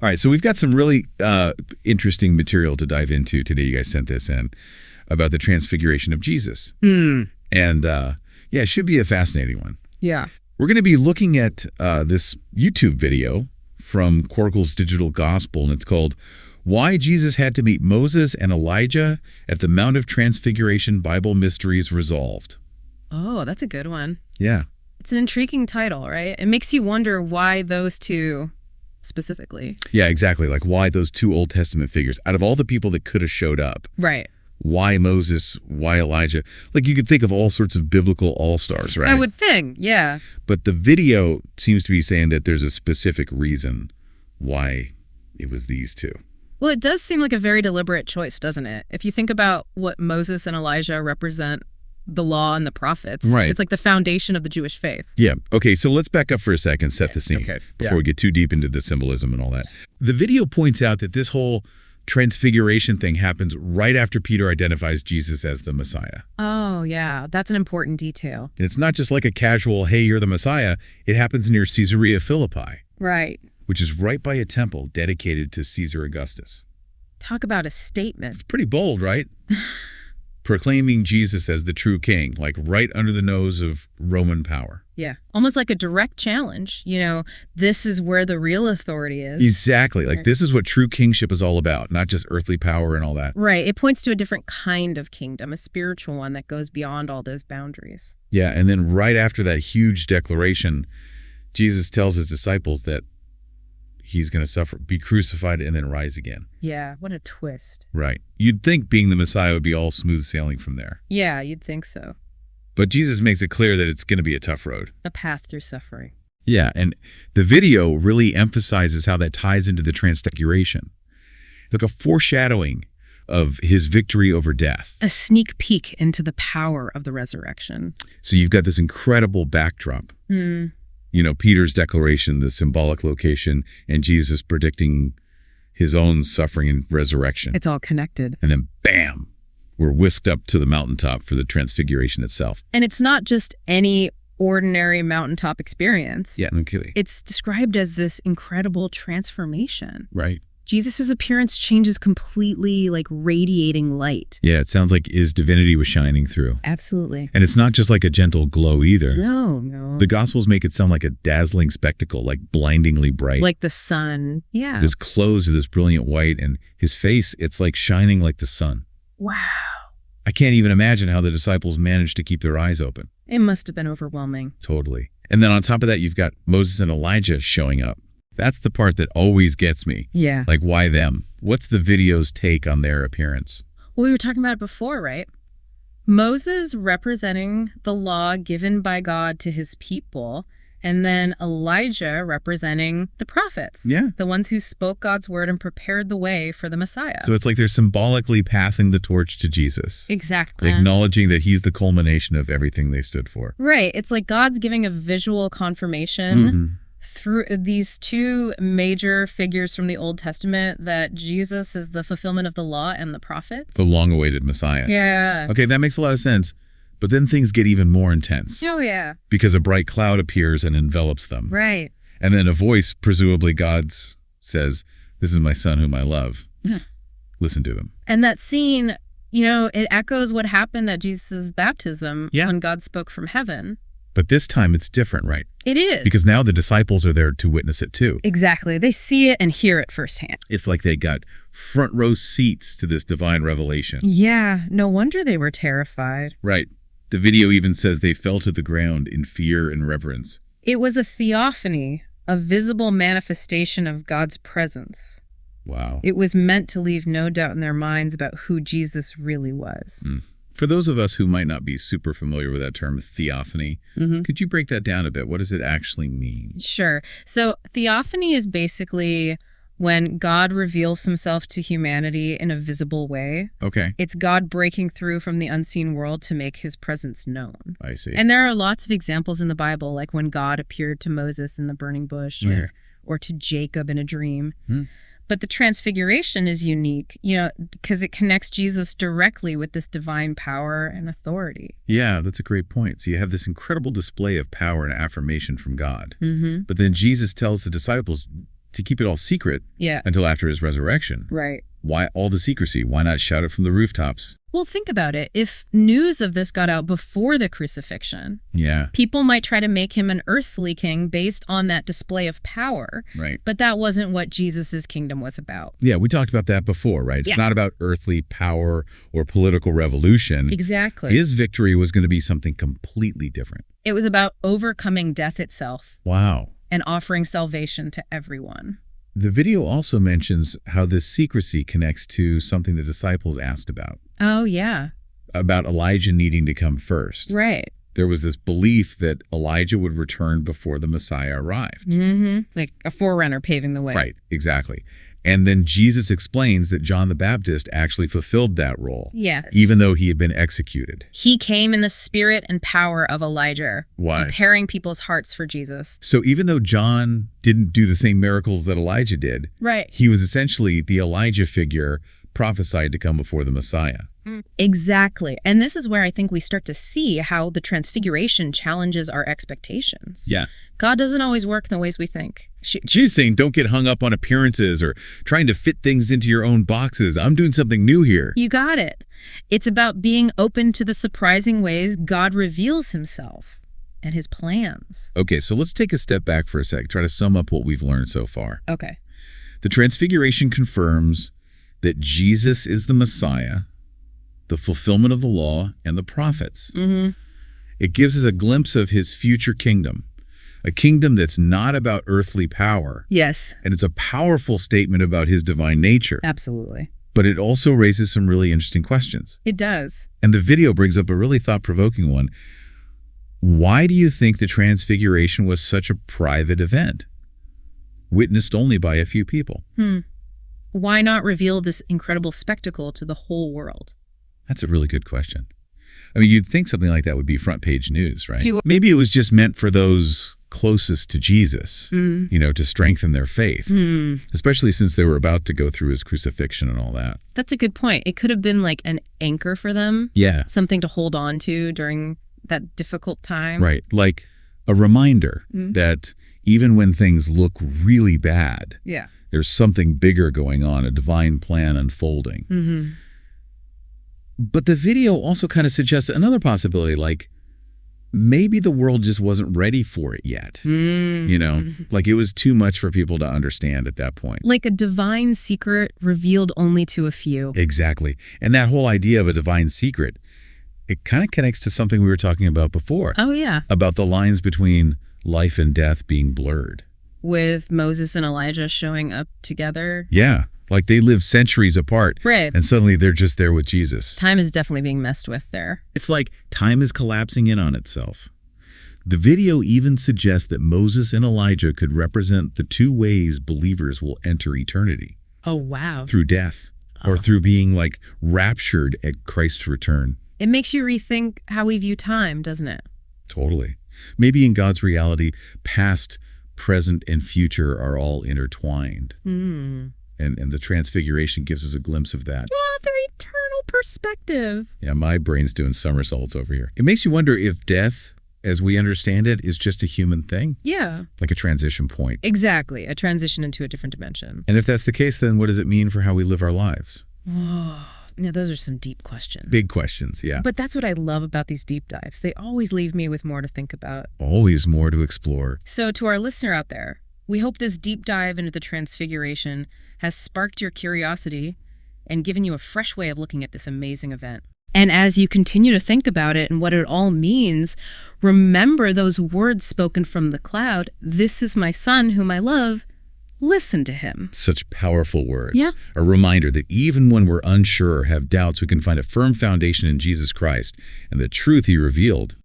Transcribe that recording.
All right, so we've got some really interesting material to dive into today. You guys sent this in about the Transfiguration of Jesus. And yeah, it should be a fascinating one. Yeah. We're going to be looking at this YouTube video from Coracle's Digital Gospel, and it's called Why Jesus Had to Meet Moses and Elijah at the Mount of Transfiguration, Bible Mysteries Resolved. Oh, that's a good one. Yeah. It's an intriguing title, right? It makes you wonder why those two specifically. Yeah, exactly. Like why those two Old Testament figures, out of all the people that could have showed up. Right. Why Moses? Why Elijah? Like you could think of all sorts of biblical all-stars, right? I would think, yeah. But the video seems to be saying that there's a specific reason why it was these two. Well, it does seem like a very deliberate choice, doesn't it? If you think about what Moses and Elijah represent, the law and the prophets, right. It's like the foundation of the Jewish faith. Yeah. Okay, so let's back up for a second, set the scene before we get too deep into the symbolism and all that. The video points out that this whole transfiguration thing happens right after Peter identifies Jesus as the Messiah. Oh, yeah. That's an important detail. And it's not just like a casual, hey, you're the Messiah. It happens near Caesarea Philippi. Right. Which is right by a temple dedicated to Caesar Augustus. Talk about a statement. It's pretty bold, right? Proclaiming Jesus as the true king, like right under the nose of Roman power. Yeah. Almost like a direct challenge. You know, this is where the real authority is. Exactly. Like this is what true kingship is all about, not just earthly power and all that. Right. It points to a different kind of kingdom, a spiritual one that goes beyond all those boundaries. Yeah. And then right after that huge declaration, Jesus tells his disciples that he's going to suffer, be crucified, and then rise again. Yeah, what a twist. Right. You'd think being the Messiah would be all smooth sailing from there. Yeah, you'd think so. But Jesus makes it clear that it's going to be a tough road. A path through suffering. Yeah, and the video really emphasizes how that ties into the Transfiguration. It's like a foreshadowing of his victory over death. A sneak peek into the power of the resurrection. So you've got this incredible backdrop. You know, Peter's declaration, the symbolic location, and Jesus predicting his own suffering and resurrection. It's all connected. And then, bam, we're whisked up to the mountaintop for the Transfiguration itself. And it's not just any ordinary mountaintop experience. Yeah, no kidding. It's described as this incredible transformation. Right. Jesus' appearance changes completely, like radiating light. Yeah, it sounds like his divinity was shining through. Absolutely. And it's not just like a gentle glow either. No. The Gospels make it sound like a dazzling spectacle, like blindingly bright. Like the sun. Yeah. His clothes are this brilliant white, and his face, it's like shining like the sun. Wow. I can't even imagine how the disciples managed to keep their eyes open. It must have been overwhelming. Totally. And then on top of that, you've got Moses and Elijah showing up. That's the part that always gets me. Yeah. Like, why them? What's the video's take on their appearance? Well, we were talking about it before, right? Moses representing the law given by God to his people, and then Elijah representing the prophets. Yeah. The ones who spoke God's word and prepared the way for the Messiah. So it's like they're symbolically passing the torch to Jesus. Exactly. Acknowledging that he's the culmination of everything they stood for. Right. It's like God's giving a visual confirmation through these two major figures from the Old Testament that Jesus is the fulfillment of the law and the prophets. The long-awaited Messiah. Yeah. Okay, that makes a lot of sense. But then things get even more intense. Oh, yeah. Because a bright cloud appears and envelops them. Right. And then a voice, presumably God's, says, "This is my son whom I love. Listen to him." And that scene, you know, it echoes what happened at Jesus' baptism when God spoke from heaven. But this time it's different, right? It is. Because now the disciples are there to witness it too. Exactly. They see it and hear it firsthand. It's like they got front row seats to this divine revelation. Yeah. No wonder they were terrified. Right. The video even says they fell to the ground in fear and reverence. It was a theophany, a visible manifestation of God's presence. Wow. It was meant to leave no doubt in their minds about who Jesus really was. For those of us who might not be super familiar with that term, theophany, could you break that down a bit? What does it actually mean? Sure. So theophany is basically when God reveals himself to humanity in a visible way. Okay. It's God breaking through from the unseen world to make his presence known. I see. And there are lots of examples in the Bible, like when God appeared to Moses in the burning bush or to Jacob in a dream. But the Transfiguration is unique, you know, because it connects Jesus directly with this divine power and authority. Yeah, that's a great point. So you have this incredible display of power and affirmation from God. But then Jesus tells the disciples, to keep it all secret Yeah. until after his resurrection. Right. Why all the secrecy? Why not shout it from the rooftops? Well, think about it. If news of this got out before the crucifixion, Yeah, people might try to make him an earthly king based on that display of power. right. But that wasn't what Jesus's kingdom was about. Yeah, we talked about that before, right? It's Yeah. not about earthly power or political revolution. Exactly. His victory was going to be something completely different. It was about overcoming death itself Wow. and offering salvation to everyone. The video also mentions how this secrecy connects to something the disciples asked Oh, yeah. about Elijah needing to come first. Right. There was this belief that Elijah would return before the Messiah arrived. Mm-hmm. Like a forerunner paving the way. Right, exactly. And then Jesus explains that John the Baptist actually fulfilled that role, Yes. even though he had been executed. He came in the spirit and power of Elijah, Why? preparing people's hearts for Jesus. So even though John didn't do the same miracles that Elijah did, Right. he was essentially the Elijah figure prophesied to come before the Messiah. Exactly. And this is where I think we start to see how the Transfiguration challenges our expectations. Yeah. God doesn't always work in the ways we think. She's saying don't get hung up on appearances or trying to fit things into your own boxes. I'm doing something new here. You got it. It's about being open to the surprising ways God reveals himself and his plans. Okay, so let's take a step back for a sec, try to sum up what we've learned so far. Okay. The Transfiguration confirms that Jesus is the Messiah, the fulfillment of the law and the prophets. Mm-hmm. It gives us a glimpse of his future kingdom, a kingdom that's not about earthly power. Yes. And it's a powerful statement about his divine nature. Absolutely. But it also raises some really interesting questions. It does. And the video brings up a really thought-provoking one. Why do you think the Transfiguration was such a private event, witnessed only by a few people? Why not reveal this incredible spectacle to the whole world? That's a really good question. I mean, you'd think something like that would be front page news, right? Sure. Maybe it was just meant for those closest to Jesus, to strengthen their faith, especially since they were about to go through his crucifixion and all that. That's a good point. It could have been like an anchor for them. Yeah. Something to hold on to during that difficult time. Right. Like a reminder that even when things look really bad, Yeah. there's something bigger going on, a divine plan unfolding. Mm-hmm. But the video also kind of suggests another possibility, like maybe the world just wasn't ready for it yet. Like it was too much for people to understand at that point. Like a divine secret revealed only to a few. Exactly. And that whole idea of a divine secret, it kind of connects to something we were talking about before. Oh, yeah. About the lines between life and death being blurred. With Moses and Elijah showing up together. Yeah. Like they live centuries apart. Right. And suddenly they're just there with Jesus. Time is definitely being messed with there. It's like time is collapsing in on itself. The video even suggests that Moses and Elijah could represent the two ways believers will enter eternity. Oh, wow. Through death or through being like raptured at Christ's return. It makes you rethink how we view time, doesn't it? Totally. Maybe in God's reality, past, present, and future are all intertwined. And the Transfiguration gives us a glimpse of that. Oh, the eternal perspective. Yeah, my brain's doing somersaults over here. It makes you wonder if death, as we understand it, is just a human thing. Yeah. Like a transition point. Exactly. A transition into a different dimension. And if that's the case, then what does it mean for how we live our lives? Now, those are some deep questions. Big questions, yeah. But that's what I love about these deep dives. They always leave me with more to think about. Always more to explore. So to our listener out there, we hope this deep dive into the Transfiguration has sparked your curiosity and given you a fresh way of looking at this amazing event. And as you continue to think about it and what it all means, remember those words spoken from the cloud, "This is my son whom I love, listen to him." Such powerful words. Yeah. A reminder that even when we're unsure or have doubts, we can find a firm foundation in Jesus Christ and the truth he revealed.